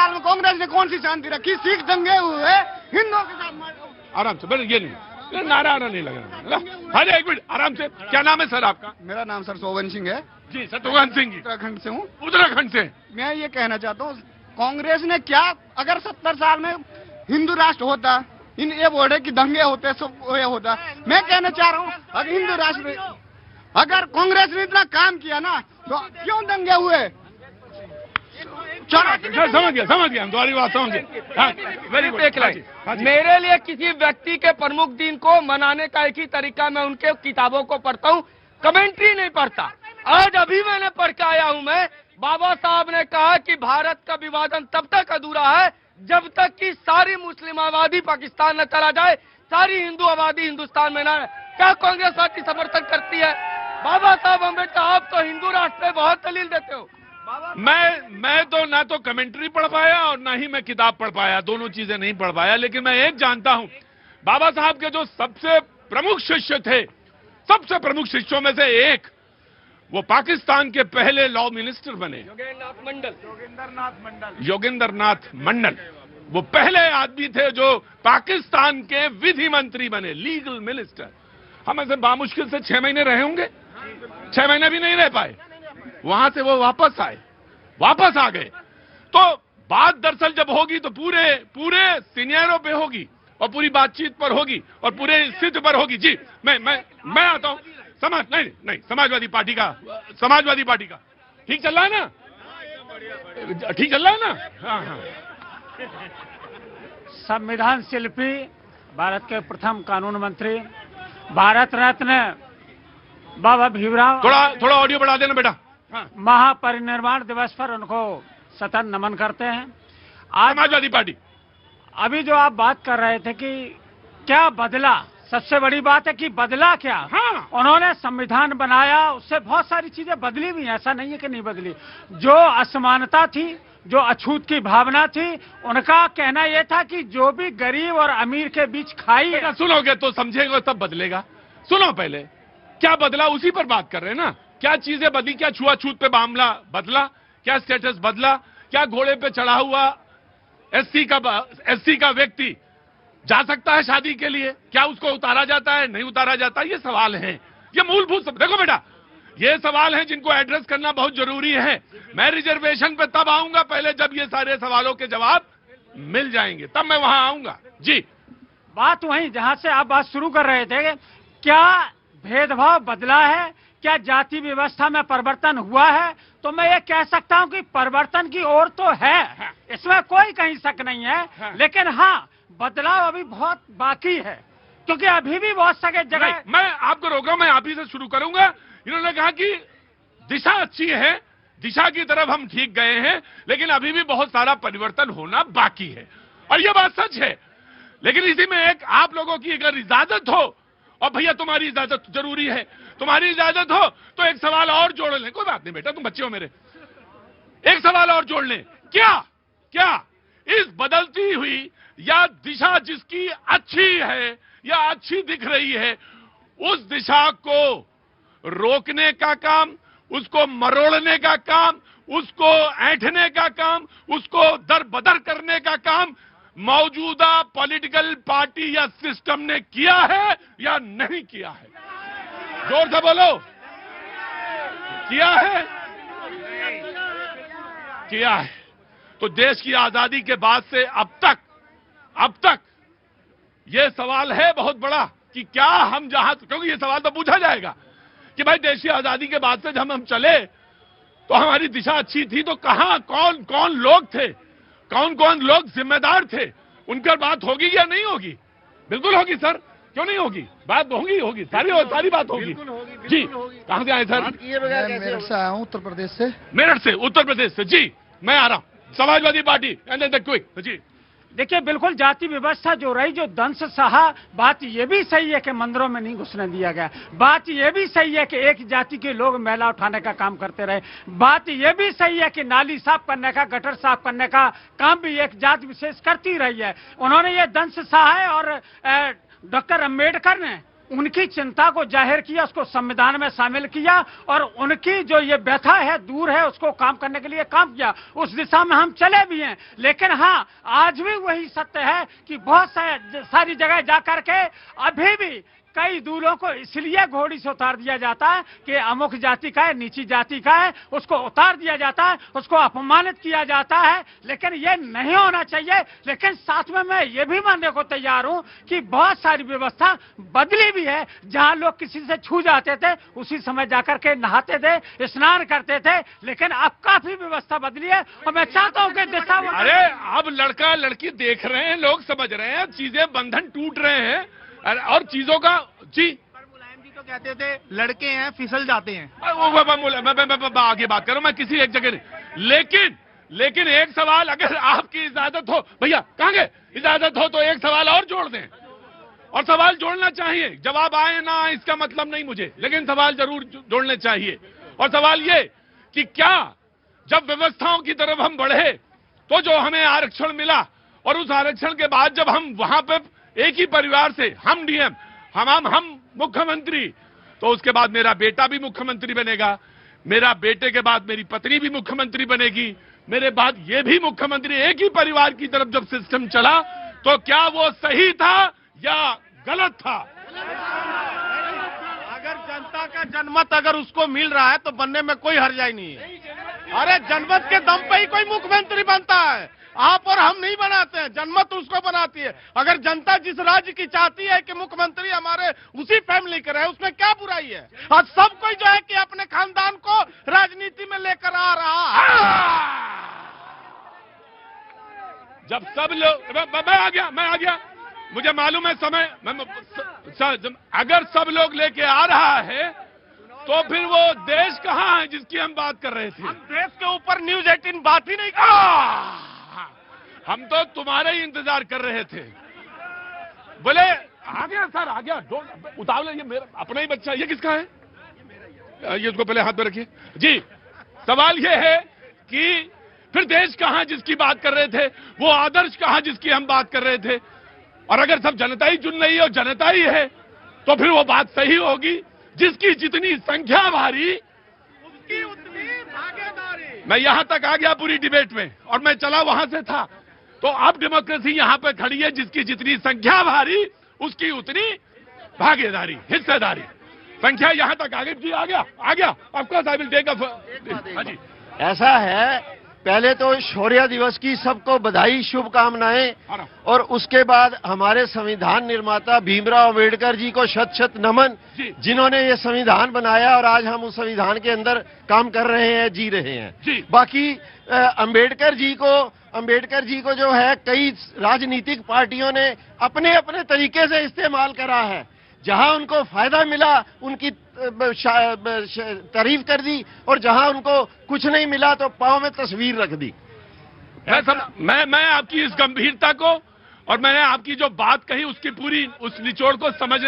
साल में कांग्रेस ने कौन सी शांति रखी? सिख दंगे हुए, हिंदुओं के साथ। आराम से ये नहीं, नारा नहीं लग रहा। हाँ, एक मिनट आराम से। क्या नाम है सर आपका? मेरा नाम सर सोवन सिंह है जी। शत्रुघ्न सिंह जी, उत्तराखंड से हूँ। उत्तराखंड से। मैं ये कहना चाहता हूँ, कांग्रेस ने क्या, अगर 70 साल में हिंदू राष्ट्र होता, इन ये बोल रहे कि दंगे होते, सब ये होता। मैं कहना चाह रहा हूँ, अगर हिंदू राष्ट्र, अगर कांग्रेस ने इतना काम किया ना, तो क्यों दंगे हुए? समझ गया तुम्हारी बात, समझ गया। Very good. एक लाइन, मेरे लिए किसी व्यक्ति के प्रमुख दिन को मनाने का एक ही तरीका, मैं उनके किताबों को पढ़ता हूँ, कमेंट्री नहीं पढ़ता। आज अभी मैंने पढ़ के आया हूँ मैं, बाबा साहब ने कहा कि भारत का विभाजन तब तक अधूरा है जब तक कि सारी मुस्लिम आबादी पाकिस्तान न चला जाए, सारी हिंदू आबादी हिंदुस्तान में न। क्या कांग्रेस पार्टी समर्थन करती है? बाबा साहब अम्बेडकर, आप तो हिंदू राष्ट्र पे बहुत दलील देते हो। मैं तो ना तो कमेंट्री पढ़ पाया और ना ही मैं किताब पढ़ पाया, दोनों चीजें नहीं पढ़ पाया। लेकिन मैं एक जानता हूं, बाबा साहब के जो सबसे प्रमुख शिष्य थे, सबसे प्रमुख शिष्यों में से एक, वो पाकिस्तान के पहले लॉ मिनिस्टर बने, योगेंद्रनाथ मंडल। वो पहले आदमी थे जो पाकिस्तान के विधि मंत्री बने, लीगल मिनिस्टर। हम ऐसे बामुश्किल से 6 महीने रहे होंगे, 6 महीने भी नहीं रह पाए। वहां से वो वापस आ गए। तो बात दरअसल जब होगी तो पूरे सीनियरों पे होगी और पूरी बातचीत पर होगी और पूरे स्थिति पर होगी। जी, मैं आता हूं। नहीं, समाजवादी पार्टी का ठीक चल रहा है ना? ठीक चल रहा है ना? हाँ। संविधान शिल्पी, भारत के प्रथम कानून मंत्री, भारत रत्न बाबा भीमराव, थोड़ा ऑडियो बढ़ा देना बेटा। हाँ। महापरिनिर्वाण दिवस पर उनको सतत नमन करते हैं। आज समाजवादी पार्टी, अभी जो आप बात कर रहे थे कि क्या बदला, सबसे बड़ी बात है कि बदला क्या। हाँ। उन्होंने संविधान बनाया, उससे बहुत सारी चीजें बदली भी हैं, ऐसा नहीं है कि नहीं बदली। जो असमानता थी, जो अछूत की भावना थी, उनका कहना यह था कि जो भी गरीब और अमीर के बीच खाई है। सुनोगे तो समझेगा, तब बदलेगा। सुनो पहले क्या बदला, उसी पर बात कर रहे हैं ना। क्या चीजें बदली? क्या छुआछूत पे मामला बदला? क्या स्टेटस बदला? क्या घोड़े पे चढ़ा हुआ एससी का व्यक्ति जा सकता है शादी के लिए? क्या उसको उतारा जाता है, नहीं उतारा जाता? ये सवाल हैं, ये मूलभूत देखो बेटा, ये सवाल हैं जिनको एड्रेस करना बहुत जरूरी है। मैं रिजर्वेशन पे तब आऊंगा पहले जब ये सारे सवालों के जवाब मिल जाएंगे, तब मैं वहां आऊंगा। जी, बात वहीं जहां से आप बात शुरू कर रहे थे, क्या भेदभाव बदला है, क्या जाति व्यवस्था में परिवर्तन हुआ है? तो मैं ये कह सकता हूं कि परिवर्तन की ओर तो है, इसमें कोई कहीं शक नहीं है। लेकिन हाँ, बदलाव अभी बहुत बाकी है, क्योंकि अभी भी बहुत सारे जगह। मैं आपको रोक रहा हूं, मैं आप ही से शुरू करूंगा। इन्होंने कहा कि दिशा अच्छी है, दिशा की तरफ हम ठीक गए हैं, लेकिन अभी भी बहुत सारा परिवर्तन होना बाकी है। और ये बात सच है। लेकिन इसी में एक आप लोगों की अगर इजाजत हो, और भैया तुम्हारी इजाजत जरूरी है, तुम्हारी इजाजत हो तो एक सवाल और जोड़ लें। कोई बात नहीं बेटा, तुम बच्चे हो मेरे, एक सवाल और जोड़ लें। क्या इस बदलती हुई या दिशा जिसकी अच्छी है या अच्छी दिख रही है, उस दिशा को रोकने का काम, उसको मरोड़ने का काम, उसको ऐंठने का काम, उसको दरबदर करने का काम मौजूदा पॉलिटिकल पार्टी या सिस्टम ने किया है या नहीं किया है? जोर से बोलो। किया है। तो देश की आजादी के बाद से अब तक ये सवाल है बहुत बड़ा कि क्या हम जहां, क्योंकि ये सवाल तो पूछा जाएगा कि भाई देश की आजादी के बाद से जब हम चले तो हमारी दिशा अच्छी थी, तो कहां कौन लोग थे, कौन लोग जिम्मेदार थे, उन पर बात होगी या नहीं होगी? बिल्कुल होगी सर, क्यों नहीं होगी? बात होगी, सारी बात होगी। जी, कहां से आए सर? मेरठ से आया हूँ, उत्तर प्रदेश से। जी, मैं आ रहा हूं। Samajwadi party quick. जी, देखिए, बिल्कुल जाति व्यवस्था जो रही, जो दंश सहा, बात ये भी सही है कि मंदिरों में नहीं घुसने दिया गया। बात ये भी सही है कि एक जाति के लोग मैला उठाने का काम करते रहे। बात ये भी सही है कि नाली साफ करने का, गटर साफ करने का काम भी एक जाति विशेष करती रही है। उन्होंने ये दंश सहा है और डॉक्टर अम्बेडकर ने उनकी चिंता को जाहिर किया, उसको संविधान में शामिल किया और उनकी जो ये व्यथा है दूर है उसको काम करने के लिए काम किया। उस दिशा में हम चले भी हैं, लेकिन हाँ आज भी वही सत्य है कि बहुत सारी जगह जाकर के अभी भी कई दूल्हों को इसलिए घोड़ी से उतार दिया जाता है कि अमुक जाति का है, नीची जाति का है, उसको उतार दिया जाता है, उसको अपमानित किया जाता है। लेकिन ये नहीं होना चाहिए। लेकिन साथ में मैं ये भी मानने को तैयार हूं कि बहुत सारी व्यवस्था बदली भी है। जहां लोग किसी से छू जाते थे उसी समय जाकर के नहाते थे, स्नान करते थे, लेकिन अब काफी व्यवस्था बदली है और मैं चाहता हूं कि दिशा। अरे अब लड़का लड़की देख रहे हैं, लोग समझ रहे हैं, चीजें बंधन टूट रहे हैं और चीजों का जी। मुलायम जी तो कहते थे लड़के हैं फिसल जाते हैं। मैं आगे बात करूं, मैं किसी एक जगह नहीं। लेकिन एक सवाल, अगर आपकी इजाजत हो, भैया कहां गए, इजाजत हो तो एक सवाल और जोड़ दें। और सवाल जोड़ना चाहिए, जवाब आए ना आए इसका मतलब नहीं मुझे, लेकिन सवाल जरूर जोड़ने चाहिए। और सवाल ये कि क्या जब व्यवस्थाओं की तरफ हम बढ़े तो जो हमें आरक्षण मिला और उस आरक्षण के बाद जब हम वहां पे एक ही परिवार से हम डीएम हम मुख्यमंत्री, तो उसके बाद मेरा बेटा भी मुख्यमंत्री बनेगा, मेरा बेटे के बाद मेरी पत्नी भी मुख्यमंत्री बनेगी, मेरे बाद ये भी मुख्यमंत्री, एक ही परिवार की तरफ जब सिस्टम चला तो क्या वो सही था या गलत था? अगर जनता का जनमत अगर उसको मिल रहा है तो बनने में कोई हर्जाई नहीं है। अरे जनमत के दम पे ही कोई मुख्यमंत्री बनता है, आप और हम नहीं बनाते हैं, जनमत उसको बनाती है। अगर जनता जिस राज्य की चाहती है कि मुख्यमंत्री हमारे उसी फैमिली के रहे, उसमें क्या बुराई है? आज सब कोई जो है कि अपने खानदान को राजनीति में लेकर आ रहा है। जब सब लोग, मैं आ गया, मुझे मालूम है समय, अगर सब लोग लेके आ रहा है तो फिर वो देश कहां है जिसकी हम बात कर रहे थे? हम देश के ऊपर न्यूज 18 बात ही नहीं कर, हम तो तुम्हारे ही इंतजार कर रहे थे। बोले आ गया सर, आ गया, उतावले, ये मेरा अपना ही बच्चा, ये किसका है? ये उसको पहले हाथ में रखिए जी। सवाल ये है कि फिर देश कहां जिसकी बात कर रहे थे, वो आदर्श कहां जिसकी हम बात कर रहे थे? और अगर सब जनता ही चुन रही है और जनता ही है तो फिर वो बात सही होगी। जिसकी जितनी संख्या भारी उसकी उतनी भागीदारी। मैं यहां तक आ गया पूरी डिबेट में और मैं चला वहां से था। तो अब डेमोक्रेसी यहां पे खड़ी है, जिसकी जितनी संख्या भारी उसकी उतनी भागीदारी, हिस्सेदारी। संख्या यहां तक आ गई जी, आ गया आपका साहब देगा जी। ऐसा है, पहले तो शौर्य दिवस की सबको बधाई, शुभकामनाएं, और उसके बाद हमारे संविधान निर्माता भीमराव अम्बेडकर जी को शत शत नमन, जिन्होंने ये संविधान बनाया और आज हम उस संविधान के अंदर काम कर रहे हैं, जी रहे हैं। बाकी अम्बेडकर जी को जो है कई राजनीतिक पार्टियों ने अपने अपने तरीके से इस्तेमाल करा है। जहां उनको फायदा मिला उनकी तारीफ कर दी और जहां उनको कुछ नहीं मिला तो पांव में तस्वीर रख दी। मैं आपकी इस गंभीरता को और मैंने आपकी जो बात कही उसकी पूरी उस निचोड़ को समझ